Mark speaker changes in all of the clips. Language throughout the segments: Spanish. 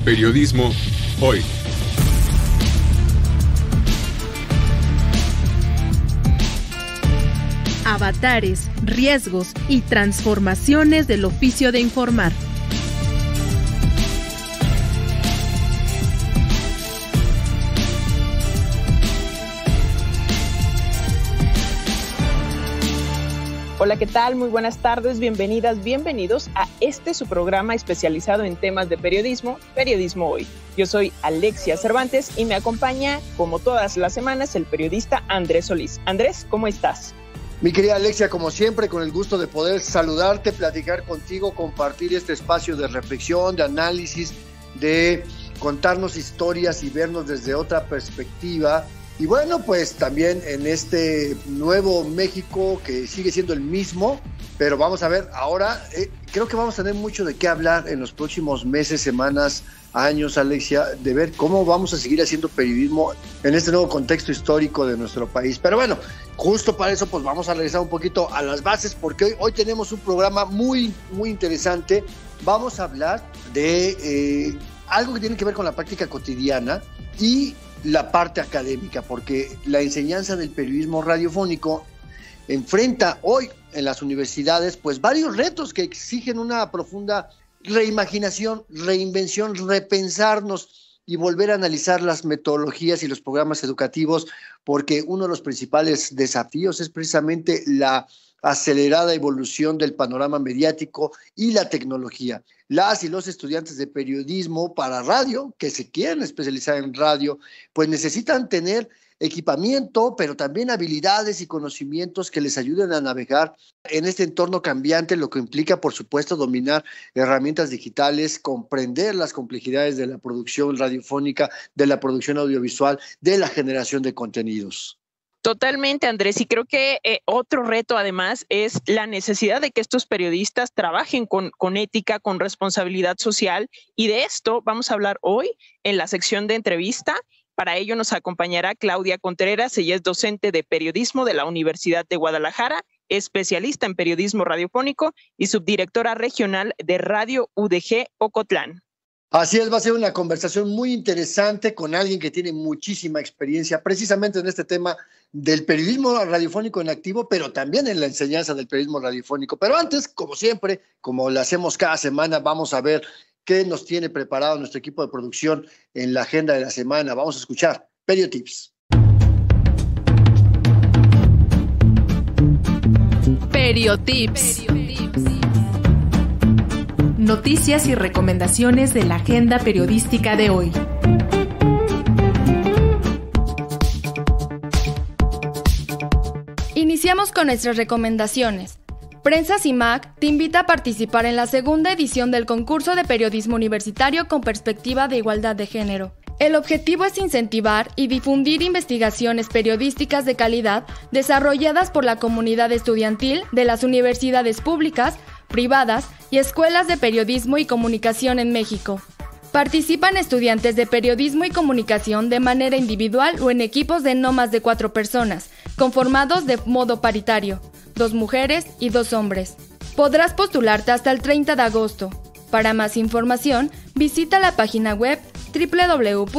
Speaker 1: Periodismo hoy.
Speaker 2: Avatares, riesgos y transformaciones del oficio de informar.
Speaker 3: Hola, ¿qué tal? Muy buenas tardes, bienvenidas, bienvenidos a su programa especializado en temas de periodismo, Periodismo Hoy. Yo soy Alexia Cervantes y me acompaña, como todas las semanas, el periodista Andrés Solís. Andrés, ¿cómo estás?
Speaker 4: Mi querida Alexia, como siempre, con el gusto de poder saludarte, platicar contigo, compartir este espacio de reflexión, de análisis, de contarnos historias y vernos desde otra perspectiva. Y bueno, pues también en este nuevo México que sigue siendo el mismo, pero vamos a ver, ahora creo que vamos a tener mucho de qué hablar en los próximos meses, semanas, años, Alexia, de ver cómo vamos a seguir haciendo periodismo en este nuevo contexto histórico de nuestro país. Pero bueno, justo para eso pues vamos a regresar un poquito a las bases, porque hoy tenemos un programa muy interesante. Vamos a hablar de algo que tiene que ver con la práctica cotidiana y la parte académica, porque la enseñanza del periodismo radiofónico enfrenta hoy en las universidades pues varios retos que exigen una profunda reimaginación, reinvención, repensarnos y volver a analizar las metodologías y los programas educativos, porque uno de los principales desafíos es precisamente la acelerada evolución del panorama mediático y la tecnología. Las y los estudiantes de periodismo para radio, que se quieren especializar en radio, pues necesitan tener equipamiento, pero también habilidades y conocimientos que les ayuden a navegar en este entorno cambiante, lo que implica, por supuesto, dominar herramientas digitales, comprender las complejidades de la producción radiofónica, de la producción audiovisual, de la generación de contenidos.
Speaker 3: Totalmente, Andrés, y creo que otro reto además es la necesidad de que estos periodistas trabajen con ética, con responsabilidad social, y de esto vamos a hablar hoy en la sección de entrevista. Para ello nos acompañará Claudia Contreras. Ella es docente de periodismo de la Universidad de Guadalajara, especialista en periodismo radiofónico y subdirectora regional de Radio UDG Ocotlán.
Speaker 4: Así es, va a ser una conversación muy interesante con alguien que tiene muchísima experiencia precisamente en este tema del periodismo radiofónico en activo, pero también en la enseñanza del periodismo radiofónico. Pero antes, como siempre, como lo hacemos cada semana, vamos a ver qué nos tiene preparado nuestro equipo de producción en la agenda de la semana. Vamos a escuchar Periotips.
Speaker 2: Periotips. Noticias y recomendaciones de la agenda periodística de hoy.
Speaker 5: Iniciamos con nuestras recomendaciones. Prensa CIMAC te invita a participar en la segunda edición del concurso de periodismo universitario con perspectiva de igualdad de género. El objetivo es incentivar y difundir investigaciones periodísticas de calidad desarrolladas por la comunidad estudiantil de las universidades públicas, privadas y escuelas de periodismo y comunicación en México. Participan estudiantes de periodismo y comunicación de manera individual o en equipos de no más de 4 personas, conformados de modo paritario, 2 mujeres y 2 hombres. Podrás postularte hasta el 30 de agosto. Para más información, visita la página web www.cimac.org.mx.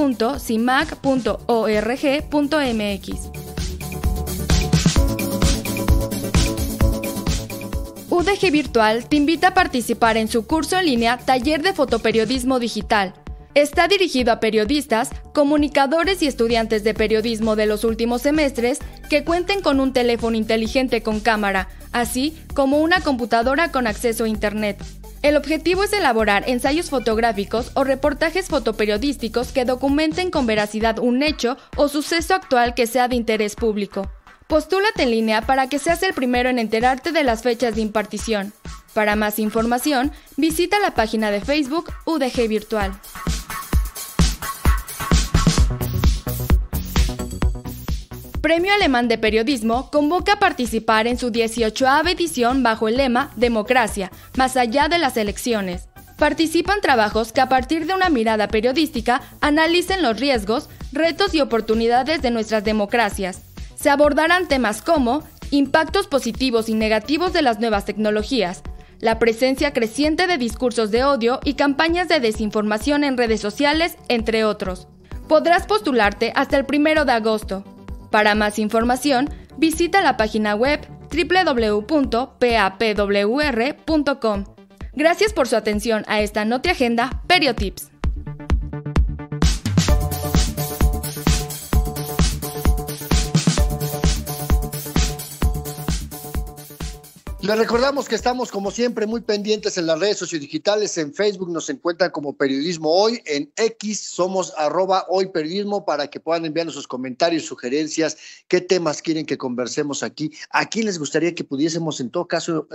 Speaker 5: UDG Virtual te invita a participar en su curso en línea Taller de Fotoperiodismo Digital. Está dirigido a periodistas, comunicadores y estudiantes de periodismo de los últimos semestres que cuenten con un teléfono inteligente con cámara, así como una computadora con acceso a Internet. El objetivo es elaborar ensayos fotográficos o reportajes fotoperiodísticos que documenten con veracidad un hecho o suceso actual que sea de interés público. Postúlate en línea para que seas el primero en enterarte de las fechas de impartición. Para más información, visita la página de Facebook UDG Virtual. Premio Alemán de Periodismo convoca a participar en su 18ª edición bajo el lema Democracia, más allá de las elecciones. Participan trabajos que a partir de una mirada periodística analicen los riesgos, retos y oportunidades de nuestras democracias. Se abordarán temas como impactos positivos y negativos de las nuevas tecnologías, la presencia creciente de discursos de odio y campañas de desinformación en redes sociales, entre otros. Podrás postularte hasta el 1 de agosto. Para más información, visita la página web www.papwr.com. Gracias por su atención a esta NotiAgenda Periotips.
Speaker 4: Les recordamos que estamos, como siempre, muy pendientes en las redes sociodigitales. En Facebook nos encuentran como Periodismo Hoy. En X somos @hoyperiodismo para que puedan enviarnos sus comentarios, sugerencias, qué temas quieren que conversemos aquí. ¿A quién les gustaría que pudiésemos, en todo caso,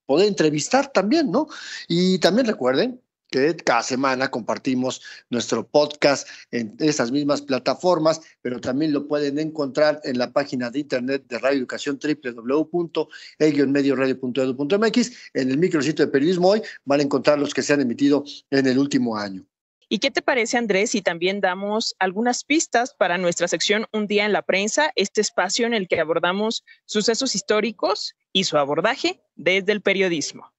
Speaker 4: poder entrevistar también, ¿no? Y también recuerden que cada semana compartimos nuestro podcast en esas mismas plataformas, pero también lo pueden encontrar en la página de internet de Radio Educación, www.el-medioradio.edu.mx. En el micrositio de Periodismo Hoy van a encontrar los que se han emitido en el último año.
Speaker 3: ¿Y qué te parece, Andrés, si también damos algunas pistas para nuestra sección Un Día en la Prensa, este espacio en el que abordamos sucesos históricos y su abordaje desde el periodismo?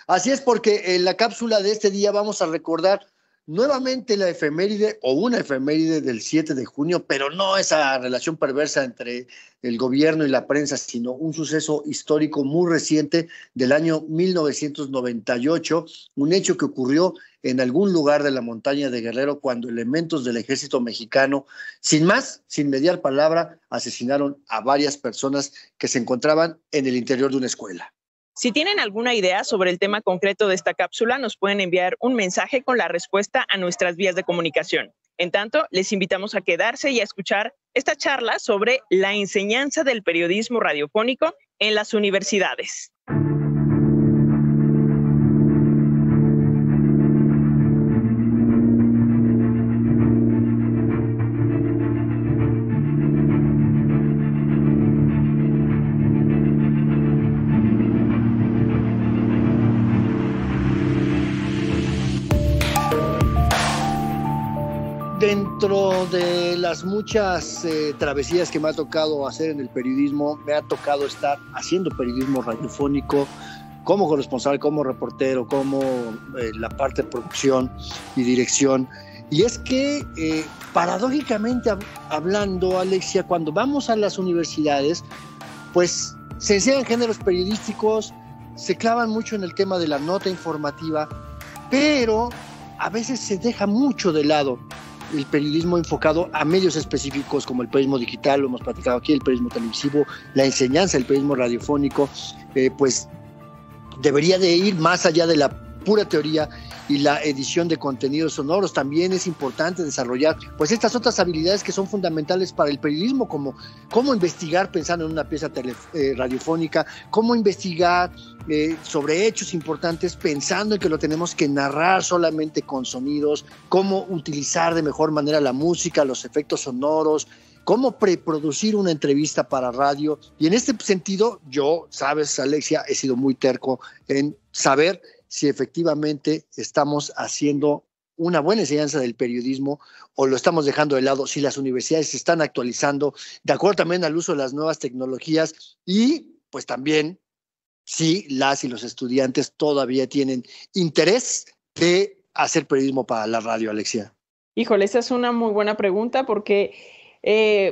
Speaker 4: Así es, porque en la cápsula de este día vamos a recordar nuevamente la efeméride o una efeméride del 7 de junio, pero no esa relación perversa entre el gobierno y la prensa, sino un suceso histórico muy reciente del año 1998, un hecho que ocurrió en algún lugar de la montaña de Guerrero cuando elementos del ejército mexicano, sin más, sin mediar palabra, asesinaron a varias personas que se encontraban en el interior de una escuela.
Speaker 3: Si tienen alguna idea sobre el tema concreto de esta cápsula, nos pueden enviar un mensaje con la respuesta a nuestras vías de comunicación. En tanto, les invitamos a quedarse y a escuchar esta charla sobre la enseñanza del periodismo radiofónico en las universidades.
Speaker 4: Dentro de las muchas travesías que me ha tocado hacer en el periodismo, me ha tocado estar haciendo periodismo radiofónico como corresponsal, como reportero, como la parte de producción y dirección. Y es que, paradójicamente hablando, Alexia, cuando vamos a las universidades, pues se enseñan géneros periodísticos, se clavan mucho en el tema de la nota informativa, pero a veces se deja mucho de lado el periodismo enfocado a medios específicos como el periodismo digital, lo hemos platicado aquí, el periodismo televisivo, la enseñanza del periodismo radiofónico, pues debería de ir más allá de la pura teoría y la edición de contenidos sonoros. También es importante desarrollar pues estas otras habilidades que son fundamentales para el periodismo, como cómo investigar pensando en una pieza radiofónica, cómo investigar sobre hechos importantes pensando en que lo tenemos que narrar solamente con sonidos, cómo utilizar de mejor manera la música, los efectos sonoros, cómo preproducir una entrevista para radio. Y en este sentido, yo, sabes, Alexia, he sido muy terco en saber si efectivamente estamos haciendo una buena enseñanza del periodismo o lo estamos dejando de lado, si las universidades se están actualizando de acuerdo también al uso de las nuevas tecnologías y pues también si las y los estudiantes todavía tienen interés de hacer periodismo para la radio, Alexia.
Speaker 3: Híjole, esa es una muy buena pregunta porque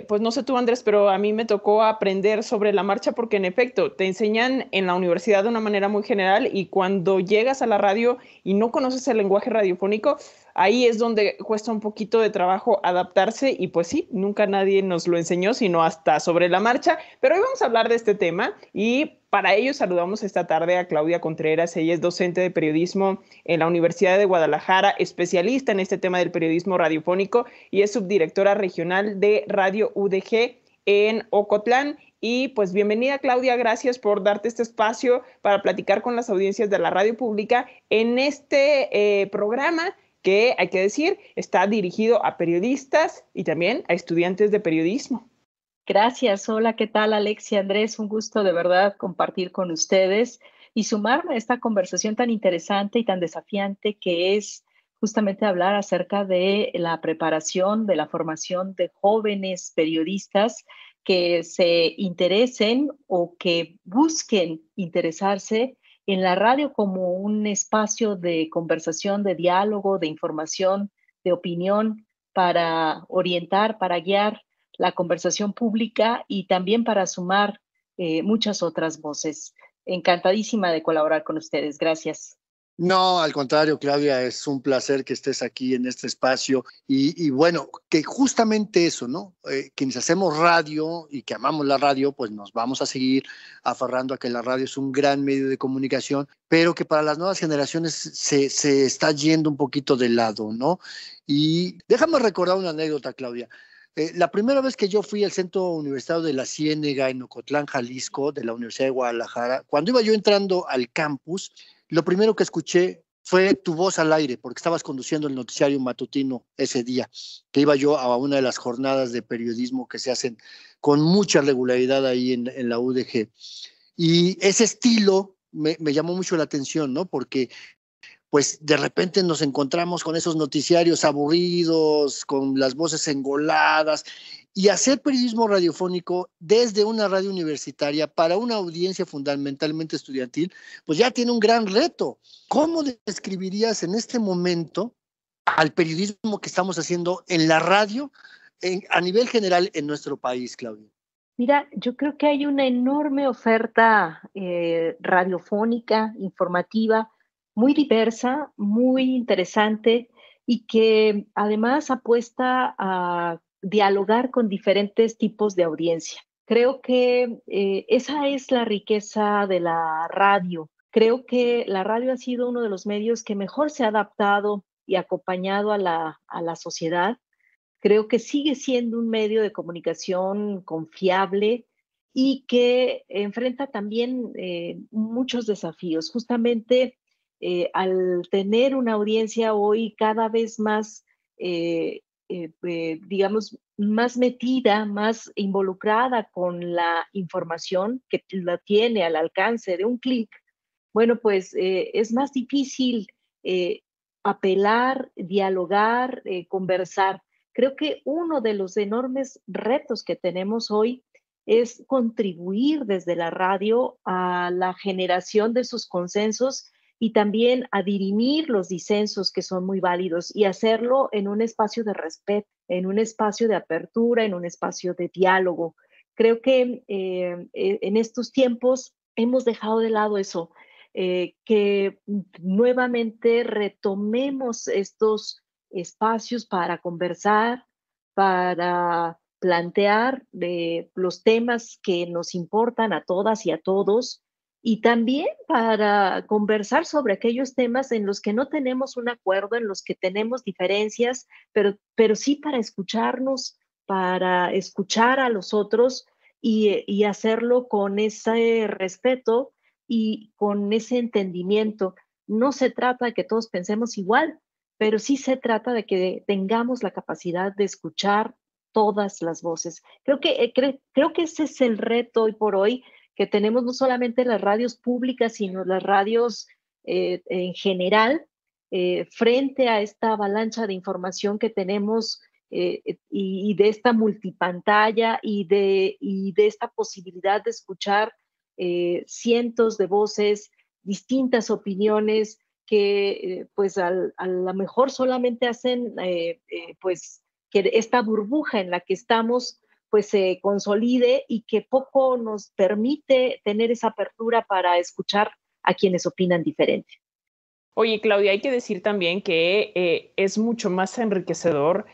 Speaker 3: pues no sé tú, Andrés, pero a mí me tocó aprender sobre la marcha porque en efecto te enseñan en la universidad de una manera muy general y cuando llegas a la radio y no conoces el lenguaje radiofónico, ahí es donde cuesta un poquito de trabajo adaptarse y pues sí, nunca nadie nos lo enseñó sino hasta sobre la marcha, pero hoy vamos a hablar de este tema y para ello saludamos esta tarde a Claudia Contreras. Ella es docente de periodismo en la Universidad de Guadalajara, especialista en este tema del periodismo radiofónico y es subdirectora regional de Radio UDG en Ocotlán. Y pues bienvenida, Claudia, gracias por darte este espacio para platicar con las audiencias de la radio pública en este programa que, hay que decir, está dirigido a periodistas y también a estudiantes de periodismo.
Speaker 6: Gracias. Hola, ¿qué tal, Alexia, Andrés? Un gusto de verdad compartir con ustedes y sumarme a esta conversación tan interesante y tan desafiante que es justamente hablar acerca de la preparación, de la formación de jóvenes periodistas que se interesen o que busquen interesarse en la radio como un espacio de conversación, de diálogo, de información, de opinión, para orientar, para guiar la conversación pública y también para sumar muchas otras voces. Encantadísima de colaborar con ustedes. Gracias.
Speaker 4: No, al contrario, Claudia, es un placer que estés aquí en este espacio y bueno, que justamente eso, ¿no? Quienes hacemos radio y que amamos la radio, pues nos vamos a seguir aferrando a que la radio es un gran medio de comunicación, pero que para las nuevas generaciones se está yendo un poquito de lado, ¿no? Y déjame recordar una anécdota, Claudia. La primera vez que yo fui al Centro Universitario de la Ciénega en Ocotlán, Jalisco, de la Universidad de Guadalajara, cuando iba yo entrando al campus, lo primero que escuché fue tu voz al aire, porque estabas conduciendo el noticiario matutino ese día, que iba yo a una de las jornadas de periodismo que se hacen con mucha regularidad ahí en la UDG. Y ese estilo me llamó mucho la atención, ¿no? Porque pues de repente nos encontramos con esos noticiarios aburridos, con las voces engoladas, y hacer periodismo radiofónico desde una radio universitaria para una audiencia fundamentalmente estudiantil, pues ya tiene un gran reto. ¿Cómo describirías en este momento al periodismo que estamos haciendo en la radio a nivel general en nuestro país, Claudia?
Speaker 6: Mira, yo creo que hay una enorme oferta radiofónica, informativa, muy diversa, muy interesante y que además apuesta a dialogar con diferentes tipos de audiencia. Creo que esa es la riqueza de la radio. Creo que la radio ha sido uno de los medios que mejor se ha adaptado y acompañado a la sociedad. Creo que sigue siendo un medio de comunicación confiable y que enfrenta también muchos desafíos. Justamente al tener una audiencia hoy cada vez más, digamos, más metida, más involucrada con la información que la tiene al alcance de un clic, bueno, pues es más difícil apelar, dialogar, conversar. Creo que uno de los enormes retos que tenemos hoy es contribuir desde la radio a la generación de sus consensos y también a dirimir los disensos que son muy válidos y hacerlo en un espacio de respeto, en un espacio de apertura, en un espacio de diálogo. Creo que en estos tiempos hemos dejado de lado eso, que nuevamente retomemos estos espacios para conversar, para plantear los temas que nos importan a todas y a todos, y también para conversar sobre aquellos temas en los que no tenemos un acuerdo, en los que tenemos diferencias, pero sí para escucharnos, para escuchar a los otros y hacerlo con ese respeto y con ese entendimiento. No se trata de que todos pensemos igual, pero sí se trata de que tengamos la capacidad de escuchar todas las voces. Creo que ese es el reto hoy por hoy, que tenemos no solamente las radios públicas, sino las radios en general, frente a esta avalancha de información que tenemos y de esta multipantalla y de esta posibilidad de escuchar cientos de voces, distintas opiniones, que pues a lo mejor solamente hacen pues que esta burbuja en la que estamos pues se consolide y que poco nos permite tener esa apertura para escuchar a quienes opinan diferente.
Speaker 3: Oye, Claudia, hay que decir también que es mucho más enriquecedor,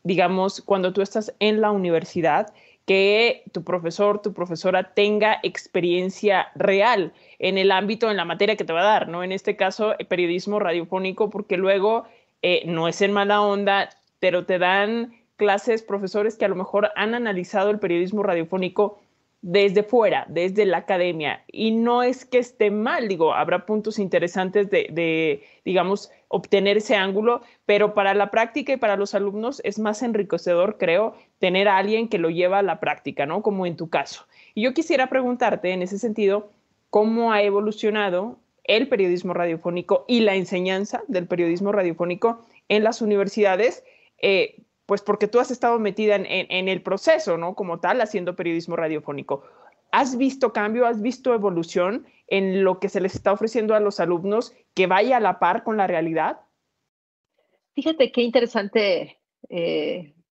Speaker 3: digamos, cuando tú estás en la universidad, que tu profesor, tu profesora tenga experiencia real en el ámbito, en la materia que te va a dar, ¿no? En este caso, periodismo radiofónico, porque luego no es en mala onda, pero te dan clases profesores que a lo mejor han analizado el periodismo radiofónico desde fuera, desde la academia, y no es que esté mal, digo, habrá puntos interesantes de digamos, obtener ese ángulo, pero para la práctica y para los alumnos es más enriquecedor, creo, tener a alguien que lo lleva a la práctica, ¿no? Como en tu caso. Y yo quisiera preguntarte, en ese sentido, ¿cómo ha evolucionado el periodismo radiofónico y la enseñanza del periodismo radiofónico en las universidades? Pues porque tú has estado metida en el proceso, ¿no? Como tal, haciendo periodismo radiofónico. ¿Has visto cambio? ¿Has visto evolución en lo que se les está ofreciendo a los alumnos que vaya a la par con la realidad?
Speaker 6: Fíjate qué interesante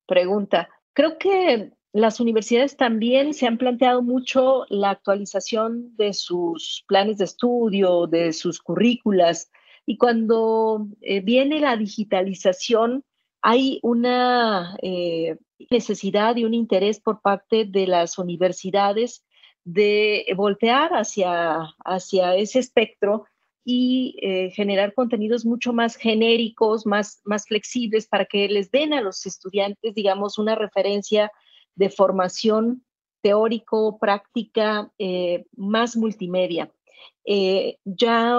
Speaker 6: pregunta. Creo que las universidades también se han planteado mucho la actualización de sus planes de estudio, de sus currículas, y cuando viene la digitalización, hay una necesidad y un interés por parte de las universidades de voltear hacia ese espectro y generar contenidos mucho más genéricos, más flexibles, para que les den a los estudiantes, digamos, una referencia de formación teórico, práctica, más multimedia. Ya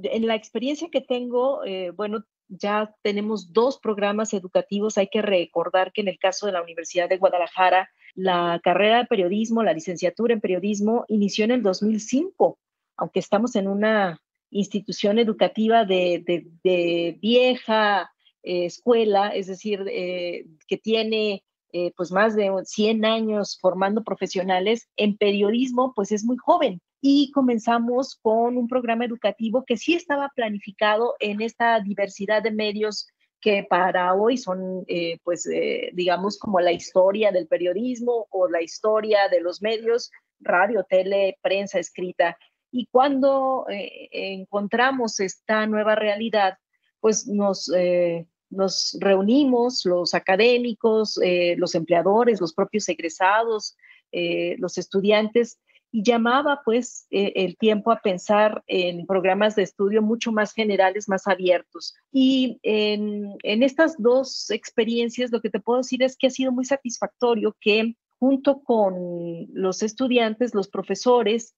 Speaker 6: en la experiencia que tengo, bueno, ya tenemos 2 programas educativos. Hay que recordar que en el caso de la Universidad de Guadalajara, la carrera de periodismo, la licenciatura en periodismo, inició en el 2005, aunque estamos en una institución educativa de vieja escuela, es decir, que tiene pues más de 100 años formando profesionales. En periodismo pues es muy joven, y comenzamos con un programa educativo que sí estaba planificado en esta diversidad de medios que para hoy son, digamos, como la historia del periodismo o la historia de los medios, radio, tele, prensa escrita. Y cuando encontramos esta nueva realidad, pues nos reunimos los académicos, los empleadores, los propios egresados, los estudiantes, y llamaba pues el tiempo a pensar en programas de estudio mucho más generales, más abiertos. Y en estas 2 experiencias lo que te puedo decir es que ha sido muy satisfactorio que junto con los estudiantes, los profesores,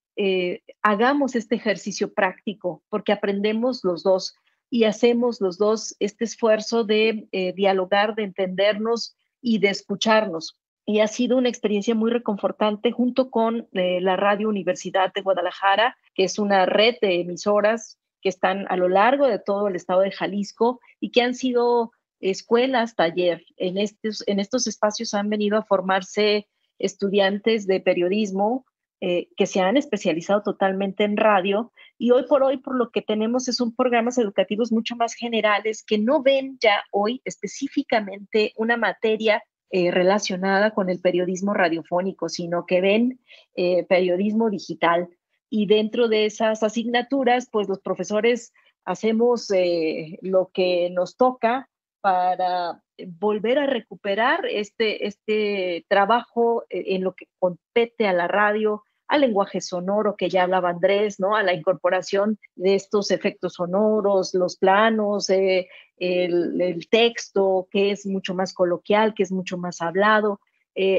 Speaker 6: hagamos este ejercicio práctico, porque aprendemos los dos y hacemos los dos este esfuerzo de dialogar, de entendernos y de escucharnos. Y ha sido una experiencia muy reconfortante junto con la Radio Universidad de Guadalajara, que es una red de emisoras que están a lo largo de todo el estado de Jalisco y que han sido escuelas, taller. En estos espacios han venido a formarse estudiantes de periodismo que se han especializado totalmente en radio, y hoy por lo que tenemos son programas educativos mucho más generales que no ven ya hoy específicamente una materia relacionada con el periodismo radiofónico, sino que ven periodismo digital. Y dentro de esas asignaturas, pues los profesores hacemos lo que nos toca para volver a recuperar este trabajo en lo que compete a la radio, al lenguaje sonoro que ya hablaba Andrés, ¿no? A la incorporación de estos efectos sonoros, los planos, el texto, que es mucho más coloquial, que es mucho más hablado,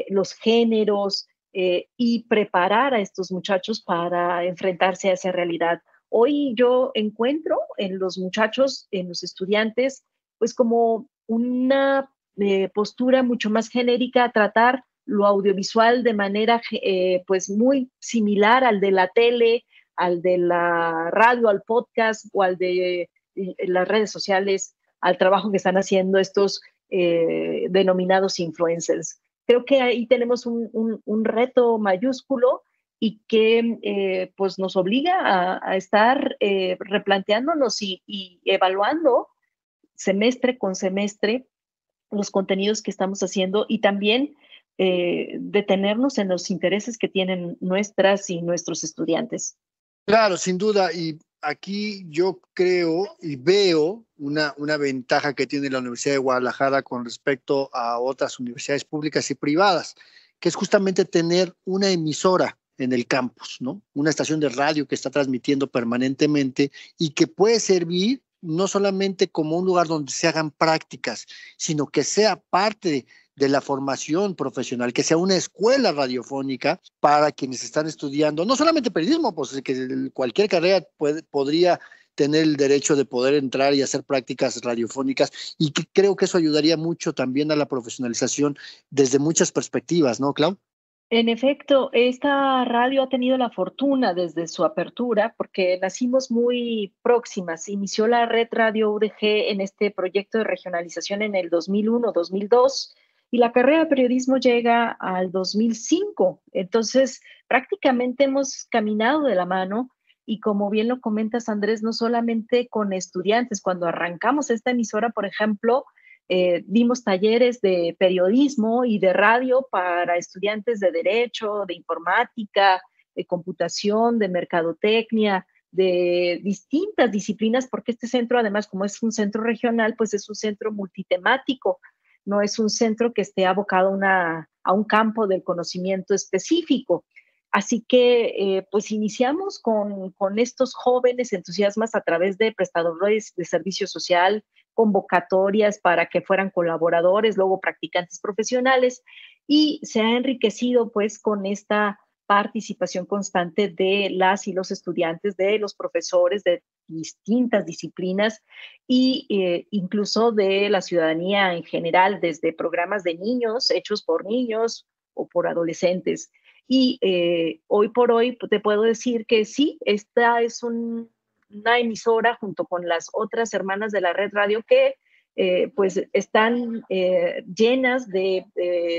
Speaker 6: los géneros, y preparar a estos muchachos para enfrentarse a esa realidad. Hoy yo encuentro en los muchachos, en los estudiantes, pues como una postura mucho más genérica a tratar lo audiovisual de manera pues muy similar al de la tele, al de la radio, al podcast o al de las redes sociales, al trabajo que están haciendo estos denominados influencers. Creo que ahí tenemos un reto mayúsculo y que pues nos obliga a estar replanteándonos y evaluando semestre con semestre los contenidos que estamos haciendo, y también detenernos en los intereses que tienen nuestras y nuestros estudiantes.
Speaker 4: Claro, sin duda, y aquí yo creo y veo una ventaja que tiene la Universidad de Guadalajara con respecto a otras universidades públicas y privadas, que es justamente tener una emisora en el campus, ¿no? Una estación de radio que está transmitiendo permanentemente y que puede servir no solamente como un lugar donde se hagan prácticas, sino que sea parte de la formación profesional, que sea una escuela radiofónica para quienes están estudiando, no solamente periodismo, pues que cualquier carrera podría tener el derecho de poder entrar y hacer prácticas radiofónicas, y que creo que eso ayudaría mucho también a la profesionalización desde muchas perspectivas, ¿no, Clau?
Speaker 6: En efecto, esta radio ha tenido la fortuna desde su apertura, porque nacimos muy próximas. Inició la red Radio UDG en este proyecto de regionalización en el 2001-2002, y la carrera de periodismo llega al 2005. Entonces, prácticamente hemos caminado de la mano y como bien lo comentas, Andrés, no solamente con estudiantes. Cuando arrancamos esta emisora, por ejemplo, dimos talleres de periodismo y de radio para estudiantes de derecho, de informática, de computación, de mercadotecnia, de distintas disciplinas, porque este centro, además, como es un centro regional, pues es un centro multitemático, no es un centro que esté abocado a un campo del conocimiento específico. Así que pues iniciamos con estos jóvenes entusiasmas a través de prestadores de servicio social, convocatorias para que fueran colaboradores, luego practicantes profesionales, y se ha enriquecido pues con esta participación constante de las y los estudiantes, de los profesores de distintas disciplinas y incluso de la ciudadanía en general, desde programas de niños hechos por niños o por adolescentes. Y hoy por hoy te puedo decir que sí, esta es una emisora junto con las otras hermanas de la Red Radio que pues están llenas de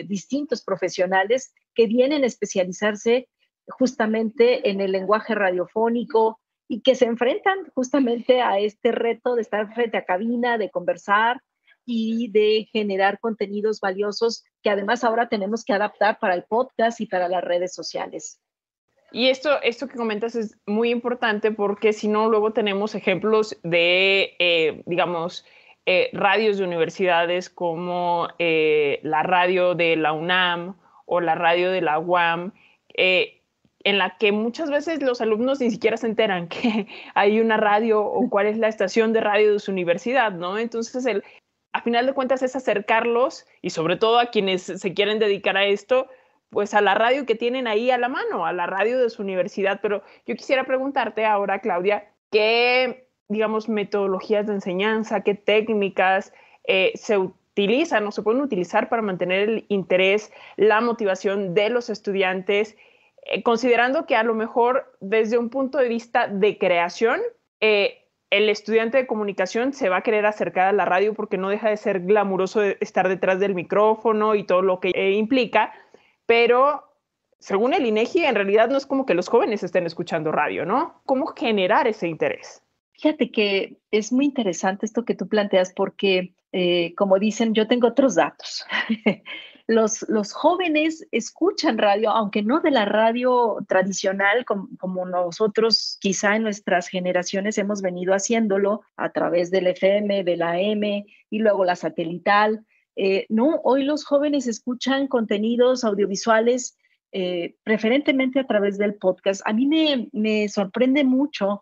Speaker 6: distintos profesionales que vienen a especializarse justamente en el lenguaje radiofónico y que se enfrentan justamente a este reto de estar frente a cabina, de conversar y de generar contenidos valiosos que además ahora tenemos que adaptar para el podcast y para las redes sociales.
Speaker 3: Y esto que comentas es muy importante porque si no, luego tenemos ejemplos de, radios de universidades como la radio de la UNAM o la radio de la UAM, en la que muchas veces los alumnos ni siquiera se enteran que hay una radio o cuál es la estación de radio de su universidad, ¿no? Entonces, a final de cuentas es acercarlos y sobre todo a quienes se quieren dedicar a esto, pues a la radio que tienen ahí a la mano, a la radio de su universidad. Pero yo quisiera preguntarte ahora, Claudia, ¿qué, digamos, metodologías de enseñanza, qué técnicas se utilizan o se pueden utilizar para mantener el interés, la motivación de los estudiantes, considerando que a lo mejor desde un punto de vista de creación, el estudiante de comunicación se va a querer acercar a la radio porque no deja de ser glamuroso estar detrás del micrófono y todo lo que implica, pero según el INEGI, en realidad no es como que los jóvenes estén escuchando radio, ¿no? ¿Cómo generar ese interés?
Speaker 6: Fíjate que es muy interesante esto que tú planteas porque, como dicen, yo tengo otros datos. Los jóvenes escuchan radio, aunque no de la radio tradicional como nosotros quizá en nuestras generaciones hemos venido haciéndolo a través del FM, de la AM y luego la satelital. No, hoy los jóvenes escuchan contenidos audiovisuales preferentemente a través del podcast. A mí me sorprende mucho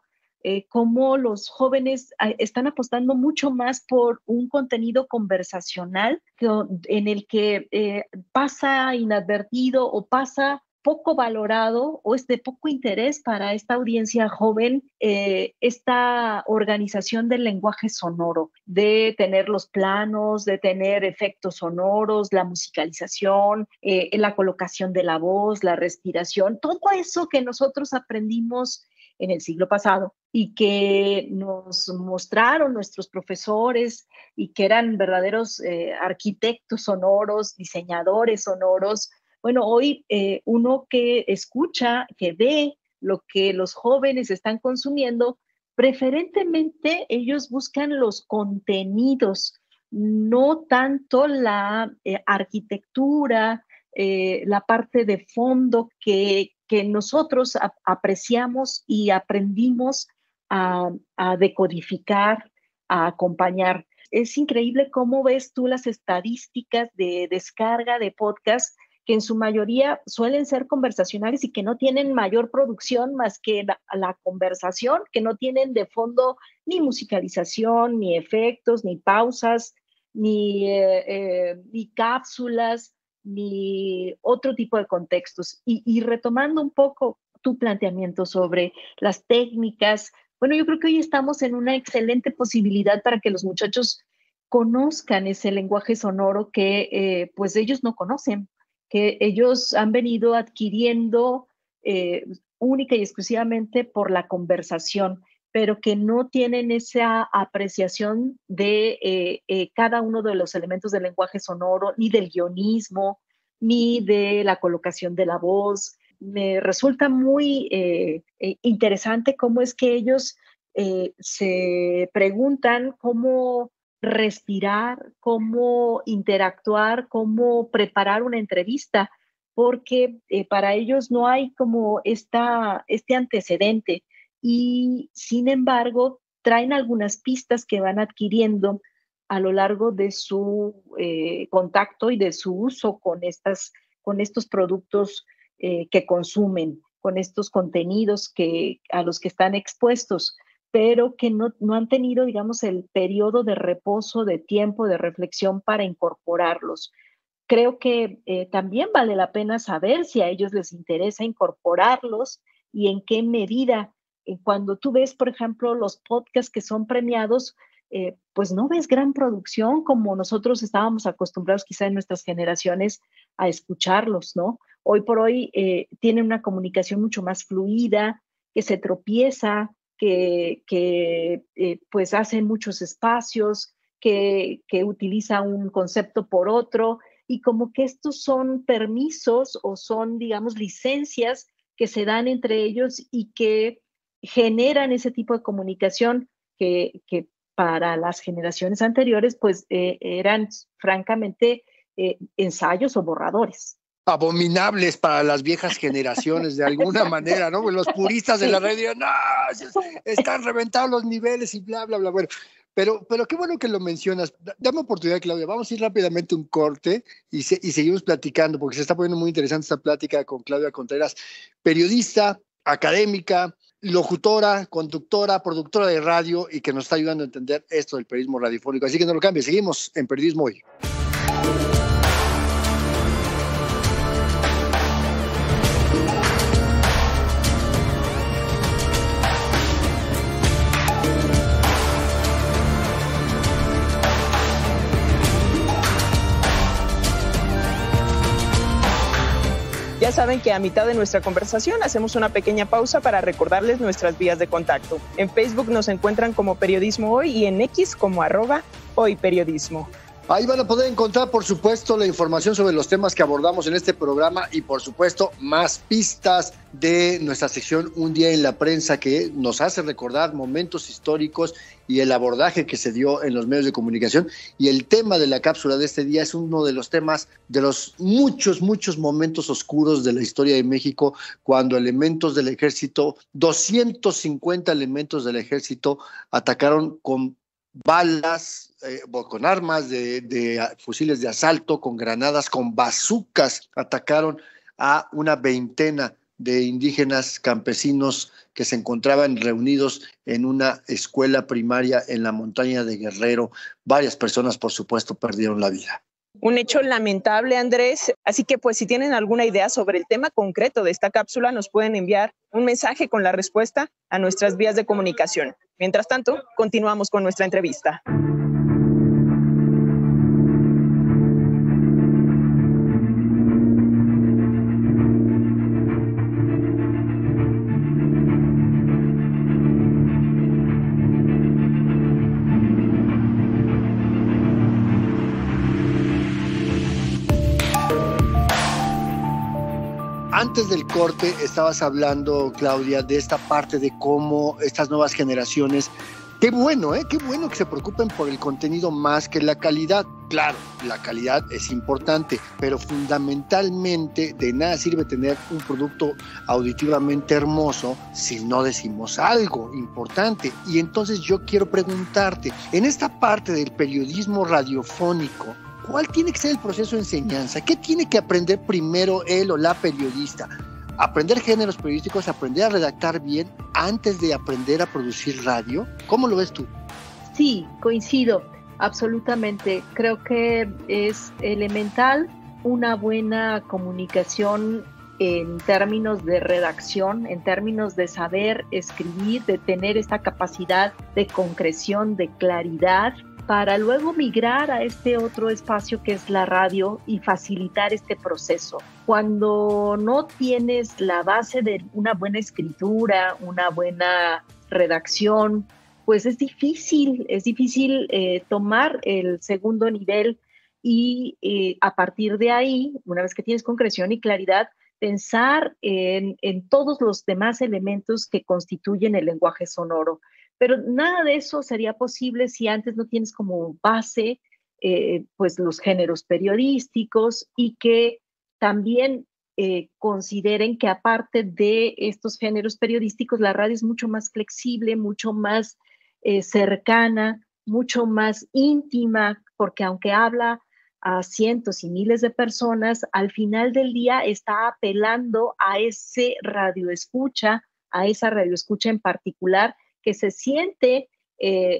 Speaker 6: cómo los jóvenes están apostando mucho más por un contenido conversacional en el que pasa inadvertido o pasa poco valorado o es de poco interés para esta audiencia joven esta organización del lenguaje sonoro, de tener los planos, de tener efectos sonoros, la musicalización, la colocación de la voz, la respiración, todo eso que nosotros aprendimos en el siglo pasado y que nos mostraron nuestros profesores y que eran verdaderos arquitectos sonoros, diseñadores sonoros. Bueno, hoy uno que escucha, que ve lo que los jóvenes están consumiendo, preferentemente ellos buscan los contenidos, no tanto la arquitectura, la parte de fondo que nosotros apreciamos y aprendimos a decodificar, a acompañar. Es increíble cómo ves tú las estadísticas de descarga de podcast que en su mayoría suelen ser conversacionales y que no tienen mayor producción más que la conversación, que no tienen de fondo ni musicalización, ni efectos, ni pausas, ni cápsulas, ni otro tipo de contextos. Y retomando un poco tu planteamiento sobre las técnicas, bueno, yo creo que hoy estamos en una excelente posibilidad para que los muchachos conozcan ese lenguaje sonoro que pues ellos no conocen, que ellos han venido adquiriendo única y exclusivamente por la conversación, pero que no tienen esa apreciación de cada uno de los elementos del lenguaje sonoro, ni del guionismo, ni de la colocación de la voz, me resulta muy interesante cómo es que ellos se preguntan cómo respirar, cómo interactuar, cómo preparar una entrevista, porque para ellos no hay como este antecedente y sin embargo traen algunas pistas que van adquiriendo a lo largo de su contacto y de su uso con estos productos que consumen, con estos contenidos a los que están expuestos, pero que no han tenido, digamos, el periodo de reposo, de tiempo, de reflexión para incorporarlos. Creo que también vale la pena saber si a ellos les interesa incorporarlos y en qué medida. Cuando tú ves, por ejemplo, los podcasts que son premiados, pues no ves gran producción como nosotros estábamos acostumbrados quizá en nuestras generaciones a escucharlos, ¿no? Hoy por hoy tienen una comunicación mucho más fluida, que se tropieza, que pues hacen muchos espacios, que utiliza un concepto por otro, y como que estos son permisos o son, digamos, licencias que se dan entre ellos y que generan ese tipo de comunicación que para las generaciones anteriores, pues eran francamente ensayos o borradores.
Speaker 4: Abominables para las viejas generaciones de alguna manera, ¿no? Los puristas de la radio, no, están reventados los niveles y bla, bla, bla. Bueno, pero qué bueno que lo mencionas. Dame oportunidad, Claudia. Vamos a ir rápidamente a un corte y seguimos platicando, porque se está poniendo muy interesante esta plática con Claudia Contreras, periodista, académica, locutora, conductora, productora de radio y que nos está ayudando a entender esto del periodismo radiofónico. Así que no lo cambies. Seguimos en Periodismo Hoy.
Speaker 3: Ya saben que a mitad de nuestra conversación hacemos una pequeña pausa para recordarles nuestras vías de contacto. En Facebook nos encuentran como Periodismo Hoy y en X como @hoyperiodismo.
Speaker 4: Ahí van a poder encontrar, por supuesto, la información sobre los temas que abordamos en este programa y, por supuesto, más pistas de nuestra sección Un Día en la Prensa, que nos hace recordar momentos históricos y el abordaje que se dio en los medios de comunicación. Y el tema de la cápsula de este día es uno de los temas de los muchos momentos oscuros de la historia de México, cuando elementos del ejército, 250 elementos del ejército, atacaron con balas, con armas de fusiles de asalto, con granadas, con bazucas, atacaron a una veintena de indígenas campesinos que se encontraban reunidos en una escuela primaria en la montaña de Guerrero. Varias personas, por supuesto, perdieron la vida.
Speaker 3: Un hecho lamentable, Andrés. Así que, pues, si tienen alguna idea sobre el tema concreto de esta cápsula, nos pueden enviar un mensaje con la respuesta a nuestras vías de comunicación. Mientras tanto, continuamos con nuestra entrevista.
Speaker 4: Antes del corte estabas hablando, Claudia, de esta parte de cómo estas nuevas generaciones, qué bueno que se preocupen por el contenido más que la calidad. Claro, la calidad es importante, pero fundamentalmente de nada sirve tener un producto auditivamente hermoso si no decimos algo importante. Y entonces yo quiero preguntarte, en esta parte del periodismo radiofónico, ¿cuál tiene que ser el proceso de enseñanza? ¿Qué tiene que aprender primero él o la periodista? ¿Aprender géneros periodísticos, aprender a redactar bien antes de aprender a producir radio? ¿Cómo lo ves tú?
Speaker 6: Sí, coincido, absolutamente. Creo que es elemental una buena comunicación en términos de redacción, en términos de saber escribir, de tener esta capacidad de concreción, de claridad, para luego migrar a este otro espacio que es la radio y facilitar este proceso. Cuando no tienes la base de una buena escritura, una buena redacción, pues es difícil tomar el segundo nivel y a partir de ahí, una vez que tienes concreción y claridad, pensar en todos los demás elementos que constituyen el lenguaje sonoro. Pero nada de eso sería posible si antes no tienes como base pues los géneros periodísticos y que también consideren que aparte de estos géneros periodísticos, la radio es mucho más flexible, mucho más cercana, mucho más íntima, porque aunque habla a cientos y miles de personas, al final del día está apelando a ese radioescucha, a esa radioescucha en particular, que se siente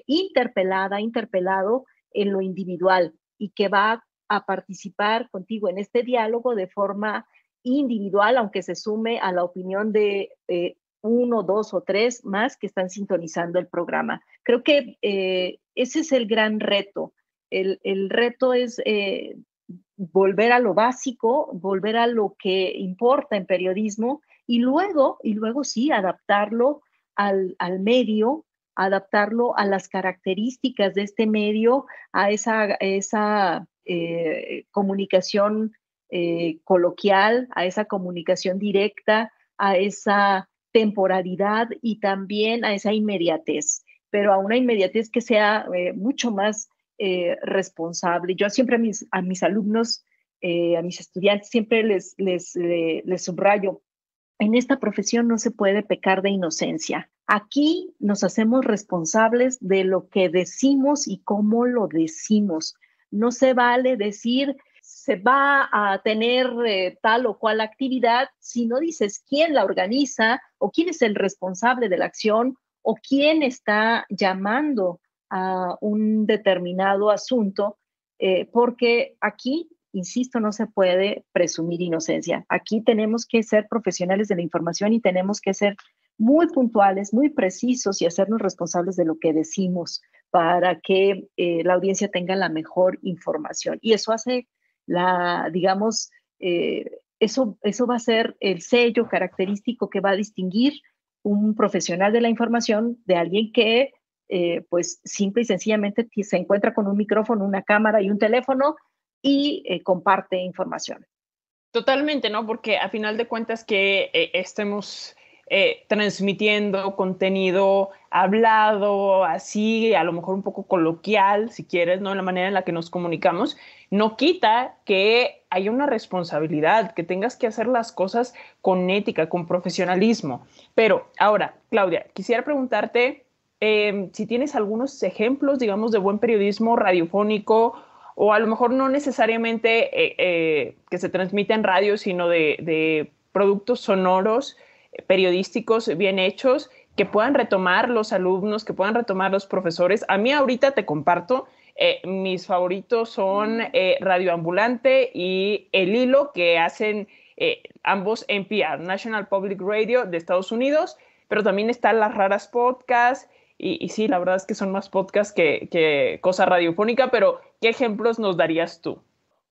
Speaker 6: interpelado en lo individual y que va a participar contigo en este diálogo de forma individual, aunque se sume a la opinión de uno, dos o tres más que están sintonizando el programa. Creo que ese es el gran reto. El reto es volver a lo básico, volver a lo que importa en periodismo y luego sí, adaptarlo al medio, adaptarlo a las características de este medio, a esa comunicación coloquial, a esa comunicación directa, a esa temporalidad y también a esa inmediatez, pero a una inmediatez que sea mucho más responsable. Yo siempre a mis alumnos, a mis estudiantes, siempre les subrayo, en esta profesión no se puede pecar de inocencia. Aquí nos hacemos responsables de lo que decimos y cómo lo decimos. No se vale decir se va a tener tal o cual actividad si no dices quién la organiza o quién es el responsable de la acción o quién está llamando a un determinado asunto, porque aquí, insisto, no se puede presumir inocencia. Aquí tenemos que ser profesionales de la información y tenemos que ser muy puntuales, muy precisos y hacernos responsables de lo que decimos para que la audiencia tenga la mejor información. Y eso hace eso va a ser el sello característico que va a distinguir un profesional de la información de alguien que pues simple y sencillamente se encuentra con un micrófono, una cámara y un teléfono y comparte información.
Speaker 3: Totalmente, ¿no? Porque a final de cuentas que estemos transmitiendo contenido hablado, así, a lo mejor un poco coloquial, si quieres, ¿no? En la manera en la que nos comunicamos, no quita que haya una responsabilidad, que tengas que hacer las cosas con ética, con profesionalismo. Pero ahora, Claudia, quisiera preguntarte si tienes algunos ejemplos, digamos, de buen periodismo radiofónico o a lo mejor no necesariamente que se transmite en radio, sino de productos sonoros, periodísticos bien hechos, que puedan retomar los alumnos, que puedan retomar los profesores. A mí ahorita te comparto, mis favoritos son Radio Ambulante y El Hilo, que hacen ambos NPR, National Public Radio de Estados Unidos, pero también están Las Raras Podcast, y sí, la verdad es que son más podcasts que cosa radiofónica, pero ¿qué ejemplos nos darías tú?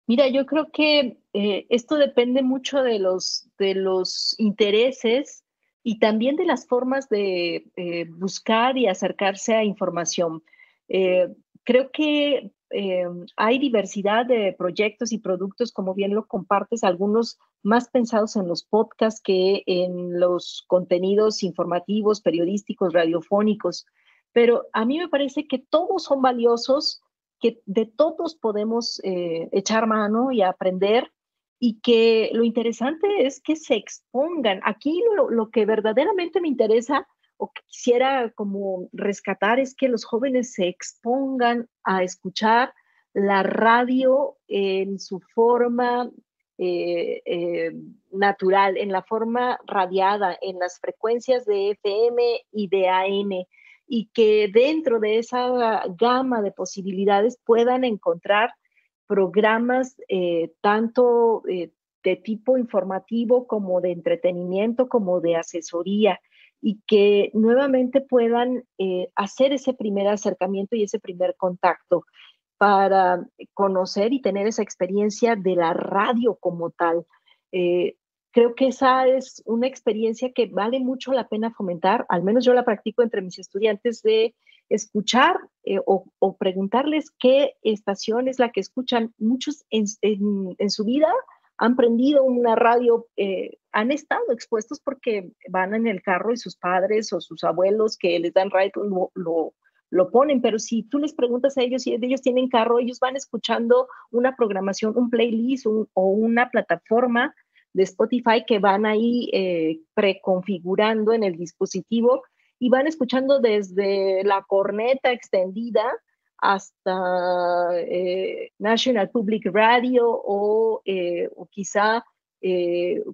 Speaker 6: Mira, yo creo que esto depende mucho de los intereses y también de las formas de buscar y acercarse a información. Creo que hay diversidad de proyectos y productos, como bien lo compartes, algunos más pensados en los podcasts que en los contenidos informativos, periodísticos, radiofónicos, pero a mí me parece que todos son valiosos, que de todos podemos echar mano y aprender, y que lo interesante es que se expongan. Aquí lo que verdaderamente me interesa o que quisiera como rescatar es que los jóvenes se expongan a escuchar la radio en su forma natural, en la forma radiada, en las frecuencias de FM y de AM, y que dentro de esa gama de posibilidades puedan encontrar programas tanto de tipo informativo como de entretenimiento, como de asesoría, y que nuevamente puedan hacer ese primer acercamiento y ese primer contacto para conocer y tener esa experiencia de la radio como tal. Creo que esa es una experiencia que vale mucho la pena fomentar, al menos yo la practico entre mis estudiantes, de escuchar o preguntarles qué estación es la que escuchan. Muchos en su vida han prendido una radio, han estado expuestos porque van en el carro y sus padres o sus abuelos que les dan radio lo ponen, pero si tú les preguntas a ellos si ellos tienen carro, ellos van escuchando una programación, un playlist o una plataforma de Spotify que van ahí preconfigurando en el dispositivo y van escuchando desde la corneta extendida hasta National Public Radio o quizá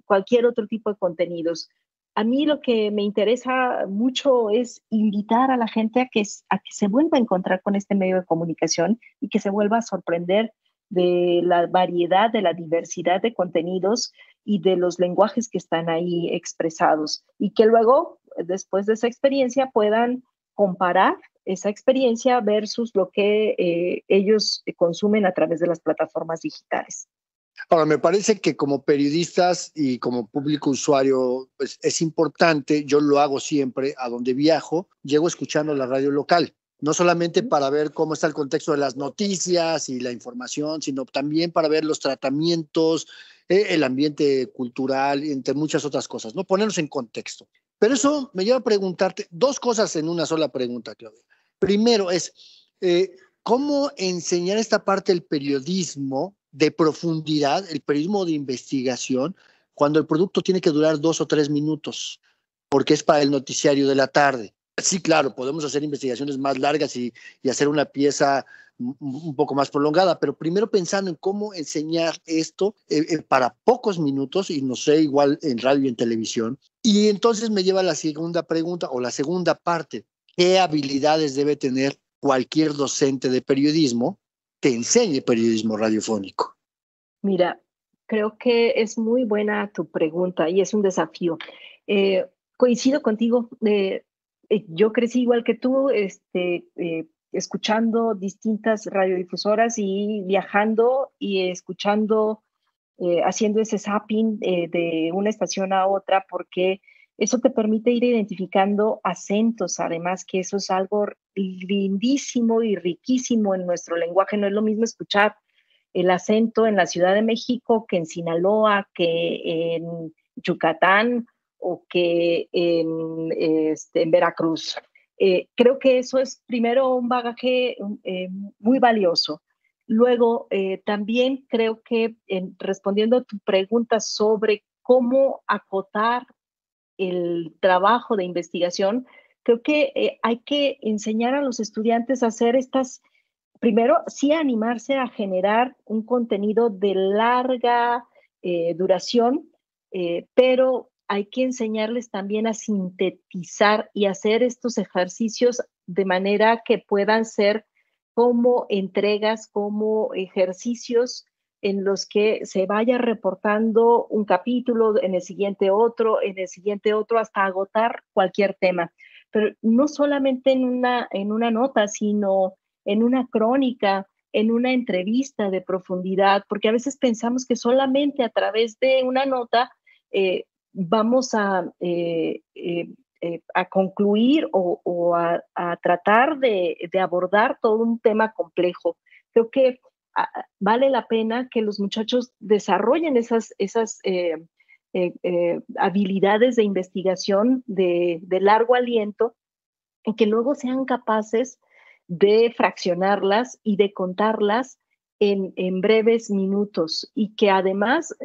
Speaker 6: cualquier otro tipo de contenidos. A mí lo que me interesa mucho es invitar a la gente a que se vuelva a encontrar con este medio de comunicación y que se vuelva a sorprender de la variedad, de la diversidad de contenidos y de los lenguajes que están ahí expresados y que luego, después de esa experiencia, puedan comparar esa experiencia versus lo que ellos consumen a través de las plataformas digitales.
Speaker 4: Ahora, me parece que como periodistas y como público usuario, pues es importante, yo lo hago siempre, a donde viajo, llego escuchando la radio local, no solamente para ver cómo está el contexto de las noticias y la información, sino también para ver los tratamientos, el ambiente cultural, entre muchas otras cosas, ¿no? Ponernos en contexto. Pero eso me lleva a preguntarte dos cosas en una sola pregunta, Claudia. Primero es, ¿cómo enseñar esta parte del periodismo de profundidad, el periodismo de investigación, cuando el producto tiene que durar 2 o 3 minutos, porque es para el noticiario de la tarde? Sí, claro, podemos hacer investigaciones más largas y hacer una pieza un poco más prolongada, pero primero pensando en cómo enseñar esto para pocos minutos, y no sé, igual en radio y en televisión. Y entonces me lleva a la segunda pregunta, o la segunda parte: ¿qué habilidades debe tener cualquier docente de periodismo que enseñe periodismo radiofónico?
Speaker 6: Mira, creo que es muy buena tu pregunta y es un desafío. Coincido contigo. Yo crecí igual que tú, escuchando distintas radiodifusoras y viajando y escuchando, haciendo ese zapping de una estación a otra, porque eso te permite ir identificando acentos, además que eso es algo lindísimo y riquísimo en nuestro lenguaje. No es lo mismo escuchar el acento en la Ciudad de México que en Sinaloa, que en Yucatán o que en Veracruz. Creo que eso es primero un bagaje muy valioso. Luego, también creo que respondiendo a tu pregunta sobre cómo acotar el trabajo de investigación, creo que hay que enseñar a los estudiantes a hacer primero, sí animarse a generar un contenido de larga duración, pero hay que enseñarles también a sintetizar y hacer estos ejercicios de manera que puedan ser como entregas, como ejercicios en los que se vaya reportando un capítulo, en el siguiente otro, hasta agotar cualquier tema. Pero no solamente en una nota, sino en una crónica, en una entrevista de profundidad, porque a veces pensamos que solamente a través de una nota vamos a concluir o a tratar de abordar todo un tema complejo. Creo que vale la pena que los muchachos desarrollen esas habilidades de investigación de largo aliento y que luego sean capaces de fraccionarlas y de contarlas en breves minutos y que además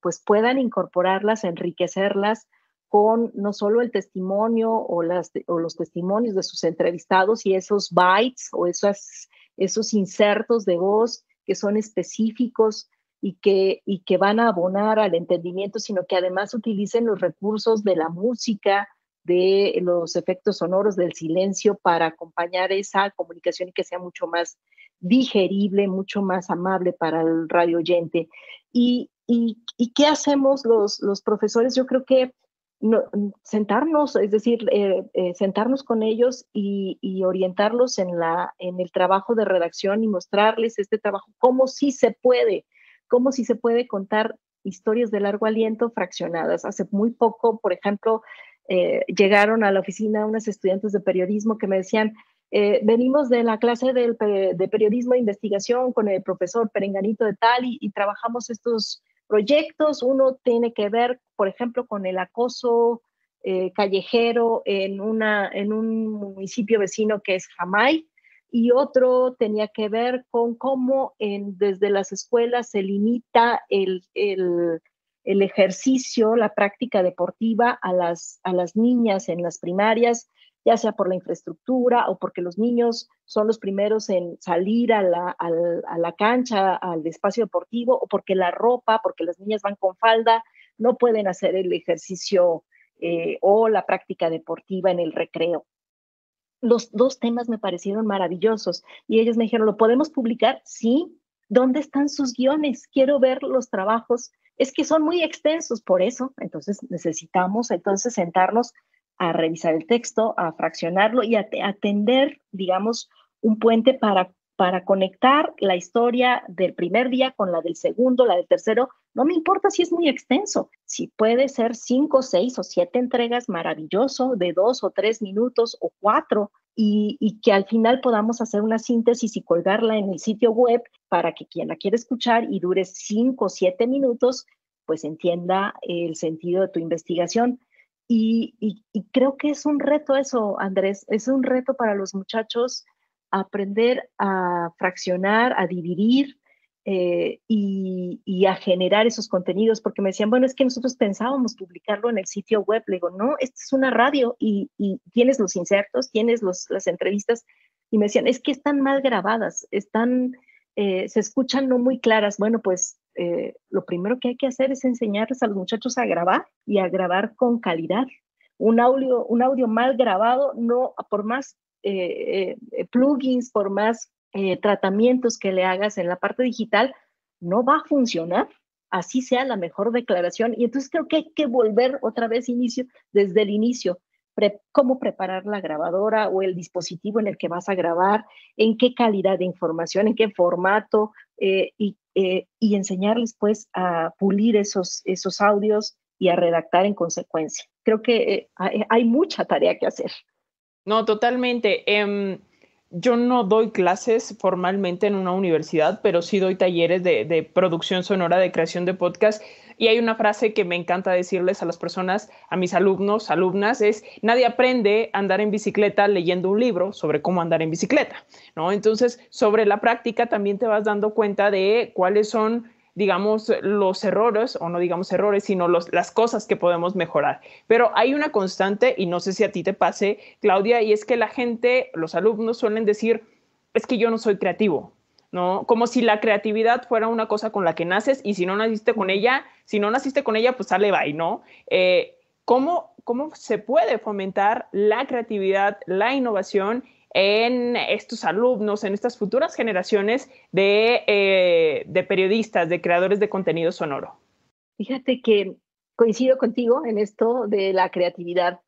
Speaker 6: pues puedan incorporarlas, enriquecerlas con no solo el testimonio o los testimonios de sus entrevistados y esos bytes o esos insertos de voz que son específicos y que van a abonar al entendimiento, sino que además utilicen los recursos de la música, de los efectos sonoros, del silencio para acompañar esa comunicación y que sea mucho más digerible, mucho más amable para el radio oyente. ¿Y qué hacemos los profesores? Yo creo que sentarnos, es decir, sentarnos con ellos y orientarlos en el trabajo de redacción y mostrarles este trabajo, cómo sí se puede contar historias de largo aliento fraccionadas. Hace muy poco, por ejemplo, llegaron a la oficina unos estudiantes de periodismo que me decían, venimos de la clase de periodismo de investigación con el profesor Perenganito de tal y trabajamos estos proyectos. Uno tiene que ver, por ejemplo, con el acoso callejero en un municipio vecino que es Jamay, y otro tenía que ver con cómo desde las escuelas se limita el ejercicio, la práctica deportiva a las niñas en las primarias, ya sea por la infraestructura o porque los niños son los primeros en salir a la cancha, al espacio deportivo, o porque la ropa, porque las niñas van con falda, no pueden hacer el ejercicio o la práctica deportiva en el recreo. Los dos temas me parecieron maravillosos y ellos me dijeron, ¿lo podemos publicar? Sí. ¿Dónde están sus guiones? Quiero ver los trabajos. Es que son muy extensos, por eso. Entonces necesitamos sentarnos a revisar el texto, a fraccionarlo y a atender, digamos, un puente para conectar la historia del primer día con la del segundo, la del tercero. No me importa si es muy extenso. Si puede ser 5, 6 o 7 entregas, maravilloso, de 2 o 3 minutos o 4, y que al final podamos hacer una síntesis y colgarla en el sitio web para que quien la quiera escuchar y dure 5 o 7 minutos, pues entienda el sentido de tu investigación. Y creo que es un reto eso, Andrés, es un reto para los muchachos aprender a fraccionar, a dividir y a generar esos contenidos, porque me decían, bueno, es que nosotros pensábamos publicarlo en el sitio web. Le digo, no, esta es una radio y tienes los insertos, tienes las entrevistas, y me decían, es que están mal grabadas, se escuchan no muy claras. Bueno, pues lo primero que hay que hacer es enseñarles a los muchachos a grabar y a grabar con calidad. Un audio mal grabado, no, por más plugins, por más tratamientos que le hagas en la parte digital, no va a funcionar, así sea la mejor declaración. Y entonces creo que hay que volver otra vez desde el inicio, cómo preparar la grabadora o el dispositivo en el que vas a grabar, en qué calidad de información, en qué formato, y enseñarles pues a pulir esos audios y a redactar en consecuencia. Creo que hay mucha tarea que hacer.
Speaker 3: No, totalmente. Yo no doy clases formalmente en una universidad, pero sí doy talleres de producción sonora, de creación de podcast. Y hay una frase que me encanta decirles a las personas, a mis alumnos, alumnas, es: nadie aprende a andar en bicicleta leyendo un libro sobre cómo andar en bicicleta, ¿no? Entonces, sobre la práctica también te vas dando cuenta de cuáles son, digamos, los errores, o no digamos errores, sino las cosas que podemos mejorar. Pero hay una constante, y no sé si a ti te pase, Claudia, y es que la gente, los alumnos suelen decir, es que yo no soy creativo, ¿no? Como si la creatividad fuera una cosa con la que naces, y si no naciste con ella, pues sale bye, ¿no? ¿Cómo se puede fomentar la creatividad, la innovación en estos alumnos, en estas futuras generaciones de periodistas, de creadores de contenido sonoro?
Speaker 6: Fíjate que coincido contigo en esto de la creatividad.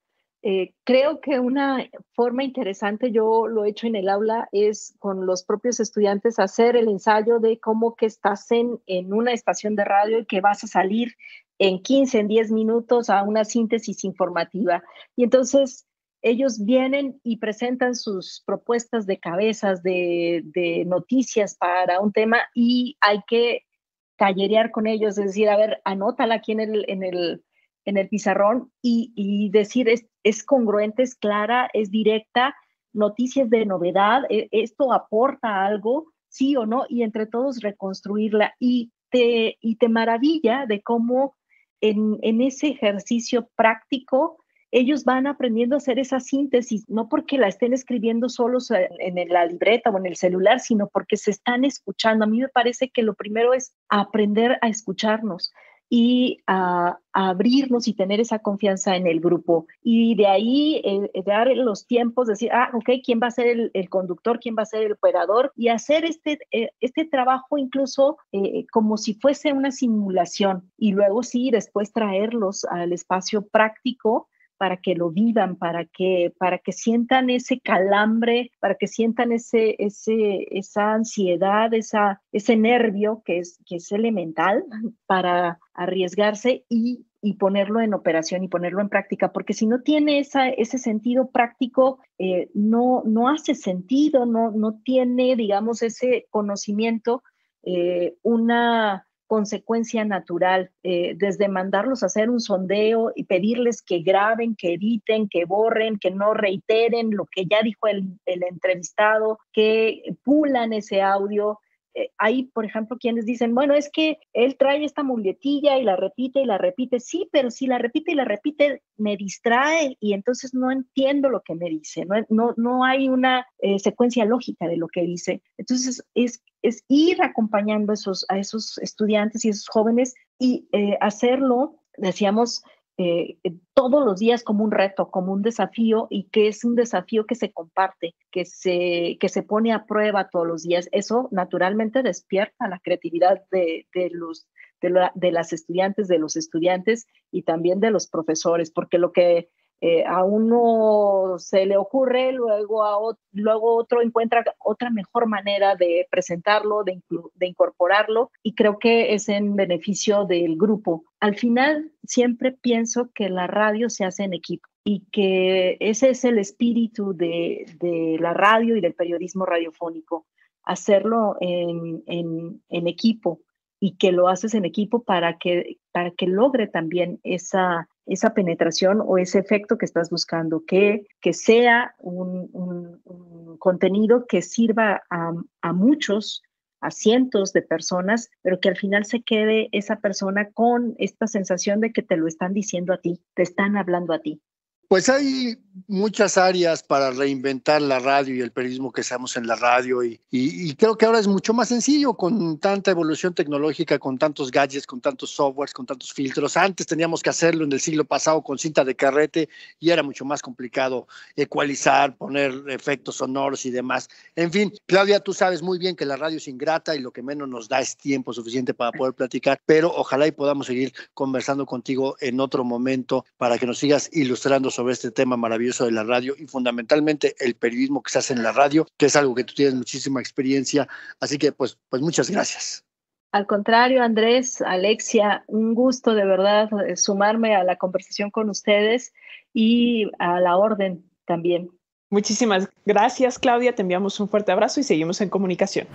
Speaker 6: Creo que una forma interesante, yo lo he hecho en el aula, es con los propios estudiantes hacer el ensayo de cómo que estás en una estación de radio y que vas a salir en 15, en 10 minutos a una síntesis informativa. Y entonces ellos vienen y presentan sus propuestas de cabezas, de noticias para un tema, y hay que tallerear con ellos, es decir, a ver, anótala aquí en el pizarrón y decir, es congruente, es clara, es directa, noticias de novedad, esto aporta algo, sí o no, y entre todos reconstruirla. Y te maravilla de cómo en ese ejercicio práctico ellos van aprendiendo a hacer esa síntesis, no porque la estén escribiendo solos en la libreta o en el celular, sino porque se están escuchando. A mí me parece que lo primero es aprender a escucharnos y a abrirnos y tener esa confianza en el grupo. Y de ahí dar los tiempos, decir, ok, ¿quién va a ser el conductor? ¿Quién va a ser el operador? Y hacer este trabajo incluso como si fuese una simulación. Y luego sí, después traerlos al espacio práctico para que lo vivan, para que sientan ese calambre, para que sientan esa ansiedad, ese nervio que es elemental para arriesgarse y ponerlo en operación y ponerlo en práctica, porque si no tiene ese sentido práctico, no hace sentido, no tiene, digamos, ese conocimiento, una consecuencia natural, desde mandarlos a hacer un sondeo y pedirles que graben, que editen, que borren, que no reiteren lo que ya dijo el entrevistado, que pulan ese audio. Hay, por ejemplo, quienes dicen, bueno, es que él trae esta muletilla y la repite. Sí, pero si la repite y la repite, me distrae y entonces no entiendo lo que me dice. No hay una secuencia lógica de lo que dice. Entonces, es ir acompañando a esos estudiantes y esos jóvenes y hacerlo, decíamos, todos los días como un reto, como un desafío, y que es un desafío que se comparte, que se pone a prueba todos los días. Eso naturalmente despierta la creatividad de las estudiantes, de los estudiantes y también de los profesores, porque lo que a uno se le ocurre, luego otro encuentra otra mejor manera de presentarlo, de incorporarlo, y creo que es en beneficio del grupo. Al final siempre pienso que la radio se hace en equipo y que ese es el espíritu de la radio y del periodismo radiofónico, hacerlo en equipo, y que lo haces en equipo para que logre también esa penetración o ese efecto que estás buscando, que sea un contenido que sirva a muchos, a cientos de personas, pero que al final se quede esa persona con esta sensación de que te lo están diciendo a ti, te están hablando a ti.
Speaker 4: Pues hay muchas áreas para reinventar la radio y el periodismo que hacemos en la radio y creo que ahora es mucho más sencillo con tanta evolución tecnológica, con tantos gadgets, con tantos softwares, con tantos filtros. Antes teníamos que hacerlo en el siglo pasado con cinta de carrete y era mucho más complicado ecualizar, poner efectos sonoros y demás. En fin, Claudia, tú sabes muy bien que la radio es ingrata y lo que menos nos da es tiempo suficiente para poder platicar, pero ojalá y podamos seguir conversando contigo en otro momento para que nos sigas ilustrando sobre este tema maravilloso de la radio y fundamentalmente el periodismo que se hace en la radio, que es algo que tú tienes muchísima experiencia. Así que pues muchas gracias.
Speaker 6: Al contrario, Andrés, Alexia, un gusto de verdad sumarme a la conversación con ustedes y a la orden también.
Speaker 3: Muchísimas gracias, Claudia. Te enviamos un fuerte abrazo y seguimos en comunicación.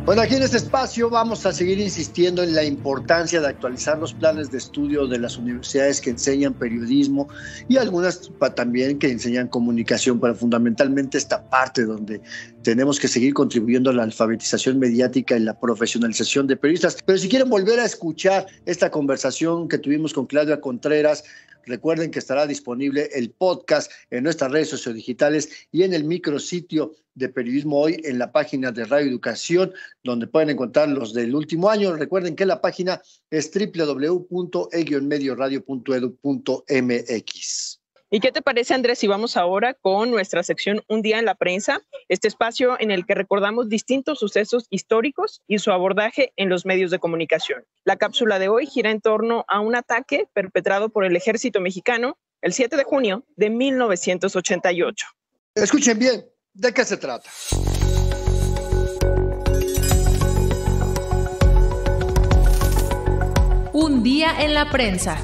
Speaker 4: Bueno, aquí en este espacio vamos a seguir insistiendo en la importancia de actualizar los planes de estudio de las universidades que enseñan periodismo y algunas también que enseñan comunicación, pero fundamentalmente esta parte donde tenemos que seguir contribuyendo a la alfabetización mediática y la profesionalización de periodistas. Pero si quieren volver a escuchar esta conversación que tuvimos con Claudia Contreras, recuerden que estará disponible el podcast en nuestras redes sociodigitales y en el micrositio de Periodismo Hoy en la página de Radio Educación, donde pueden encontrar los del último año. Recuerden que la página es www.e-medioradio.edu.mx.
Speaker 3: ¿Y qué te parece, Andrés, si vamos ahora con nuestra sección Un Día en la Prensa, este espacio en el que recordamos distintos sucesos históricos y su abordaje en los medios de comunicación? La cápsula de hoy gira en torno a un ataque perpetrado por el ejército mexicano el 7 de junio de 1988.
Speaker 4: Escuchen bien, ¿de qué se trata?
Speaker 2: Un día en la prensa.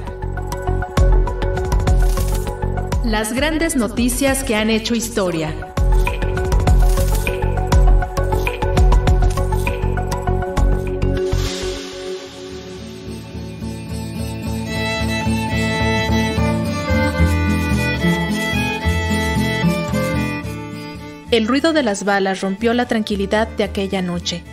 Speaker 2: Las grandes noticias que han hecho historia. El ruido de las balas rompió la tranquilidad de aquella noche.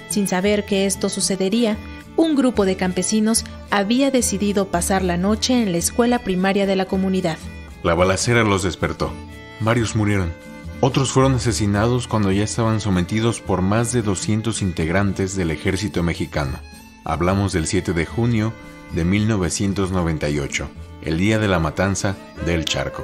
Speaker 2: Sin saber que esto sucedería, un grupo de campesinos había decidido pasar la noche en la escuela primaria de la comunidad.
Speaker 1: La balacera los despertó. Varios murieron. Otros fueron asesinados cuando ya estaban sometidos por más de 200 integrantes del ejército mexicano. Hablamos del 7 de junio de 1998, el día de la matanza del Charco.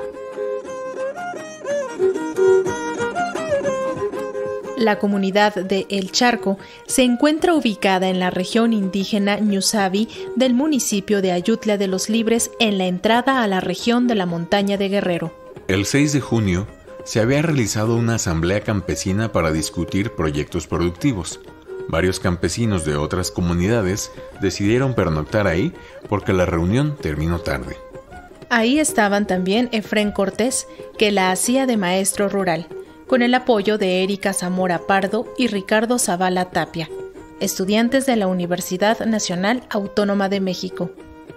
Speaker 2: La comunidad de El Charco se encuentra ubicada en la región indígena Ñusabi del municipio de Ayutla de los Libres, en la entrada a la región de la montaña de Guerrero.
Speaker 1: El 6 de junio se había realizado una asamblea campesina para discutir proyectos productivos. Varios campesinos de otras comunidades decidieron pernoctar ahí porque la reunión terminó tarde.
Speaker 2: Ahí estaban también Efrén Cortés, que la hacía de maestro rural, con el apoyo de Erika Zamora Pardo y Ricardo Zavala Tapia, estudiantes de la Universidad Nacional Autónoma de México.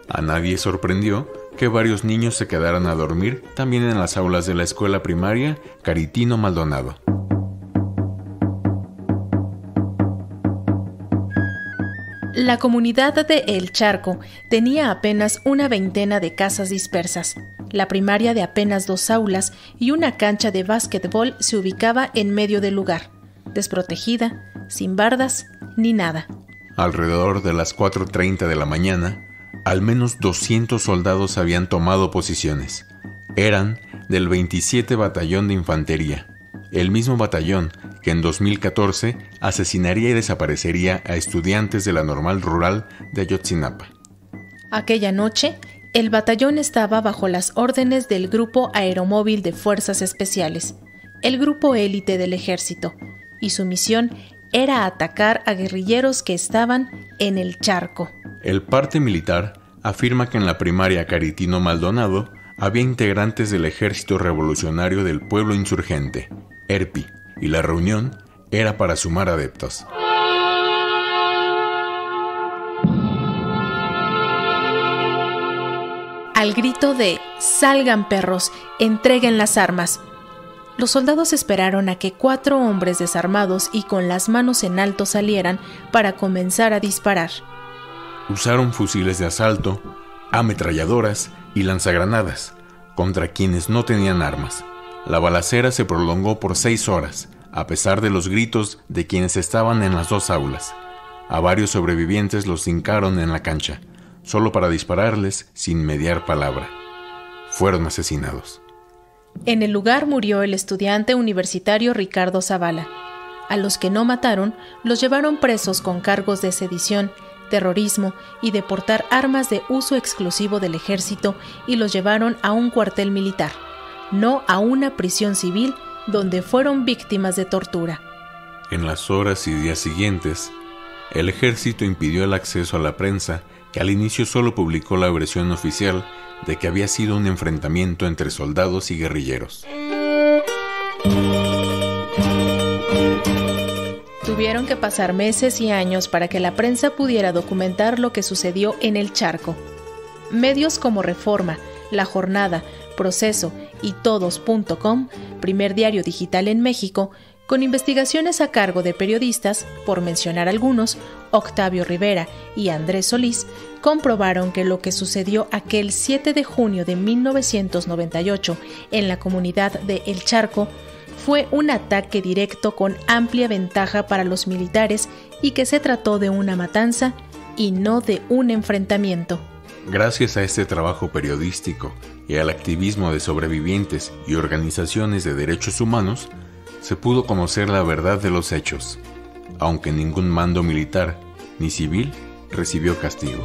Speaker 1: A nadie sorprendió que varios niños se quedaran a dormir también en las aulas de la escuela primaria Caritino Maldonado.
Speaker 2: La comunidad de El Charco tenía apenas una veintena de casas dispersas. La primaria de apenas 2 aulas y una cancha de básquetbol se ubicaba en medio del lugar, desprotegida, sin bardas ni nada.
Speaker 1: Alrededor de las 4:30 de la mañana, al menos 200 soldados habían tomado posiciones. Eran del 27 Batallón de Infantería, el mismo batallón que en 2014 asesinaría y desaparecería a estudiantes de la Normal Rural de Ayotzinapa.
Speaker 2: Aquella noche, el batallón estaba bajo las órdenes del Grupo Aeromóvil de Fuerzas Especiales, el grupo élite del ejército, y su misión era atacar a guerrilleros que estaban en El Charco.
Speaker 1: El parte militar afirma que en la primaria Caritino Maldonado había integrantes del Ejército Revolucionario del Pueblo Insurgente, ERPI, y la reunión era para sumar adeptos.
Speaker 2: Al grito de «¡Salgan, perros! ¡Entreguen las armas!», los soldados esperaron a que 4 hombres desarmados y con las manos en alto salieran para comenzar a disparar.
Speaker 1: Usaron fusiles de asalto, ametralladoras y lanzagranadas contra quienes no tenían armas. La balacera se prolongó por 6 horas, a pesar de los gritos de quienes estaban en las 2 aulas. A varios sobrevivientes los hincaron en la cancha, solo para dispararles sin mediar palabra. Fueron asesinados.
Speaker 2: En el lugar murió el estudiante universitario Ricardo Zavala. A los que no mataron, los llevaron presos con cargos de sedición, terrorismo y de portar armas de uso exclusivo del ejército y los llevaron a un cuartel militar, no a una prisión civil donde fueron víctimas de tortura.
Speaker 1: En las horas y días siguientes, el ejército impidió el acceso a la prensa, que al inicio solo publicó la versión oficial de que había sido un enfrentamiento entre soldados y guerrilleros.
Speaker 2: Tuvieron que pasar meses y años para que la prensa pudiera documentar lo que sucedió en El Charco. Medios como Reforma, La Jornada, Proceso y Todos.com, primer diario digital en México, con investigaciones a cargo de periodistas, por mencionar algunos, Octavio Rivera y Andrés Solís, comprobaron que lo que sucedió aquel 7 de junio de 1998 en la comunidad de El Charco fue un ataque directo con amplia ventaja para los militares y que se trató de una matanza y no de un enfrentamiento.
Speaker 1: Gracias a este trabajo periodístico y al activismo de sobrevivientes y organizaciones de derechos humanos, se pudo conocer la verdad de los hechos, aunque ningún mando militar ni civil recibió castigo.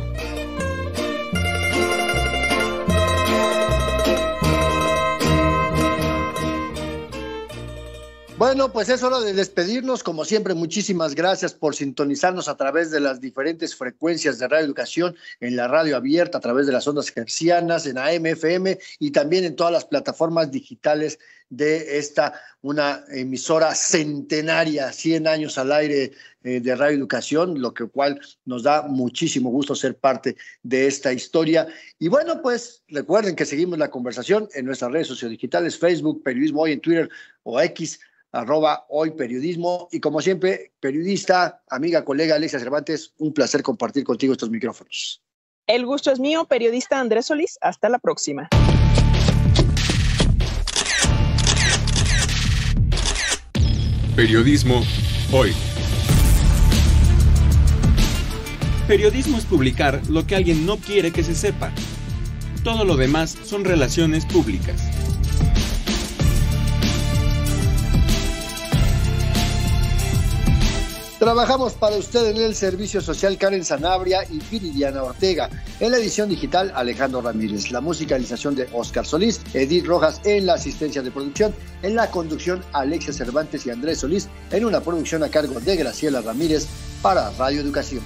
Speaker 4: Bueno, pues es hora de despedirnos. Como siempre, muchísimas gracias por sintonizarnos a través de las diferentes frecuencias de Radio Educación, en la radio abierta, a través de las ondas hertzianas, en AM, FM y también en todas las plataformas digitales de una emisora centenaria, 100 años al aire de Radio Educación, lo cual nos da muchísimo gusto ser parte de esta historia. Y bueno, pues recuerden que seguimos la conversación en nuestras redes sociodigitales, Facebook, Periodismo Hoy en Twitter o X, @hoyperiodismo, y como siempre, periodista, amiga, colega Alexia Cervantes, un placer compartir contigo estos micrófonos.
Speaker 3: El gusto es mío, periodista Andrés Solís, hasta la próxima.
Speaker 1: Periodismo Hoy.
Speaker 7: Periodismo es publicar lo que alguien no quiere que se sepa. Todo lo demás son relaciones públicas.
Speaker 4: Trabajamos para usted en el servicio social Karen Sanabria y Viridiana Ortega. En la edición digital Alejandro Ramírez. La musicalización de Oscar Solís, Edith Rojas en la asistencia de producción. En la conducción Alexia Cervantes y Andrés Solís. En una producción a cargo de Graciela Ramírez para Radio Educación.